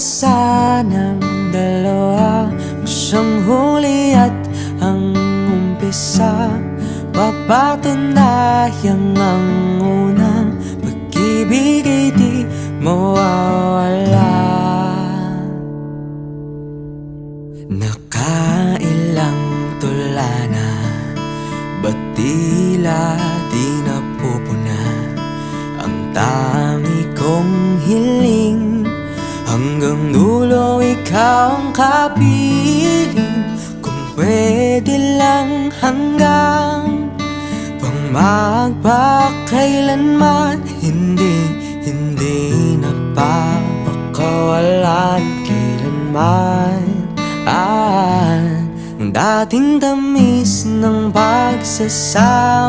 na sanang dalawa, ang siyang huli at ang umpisa. Papatunayang ang unang pag-ibig ay di mawawala. Nakailang tula na, ba't tila di napupuna ang tangi kong hiling? Hanggang dulo ikaw ang kapiling. Kung pwede lang hanggang magpakailanman, hindi napapakawalan kailanman. Ang dating tamis ng pagsasama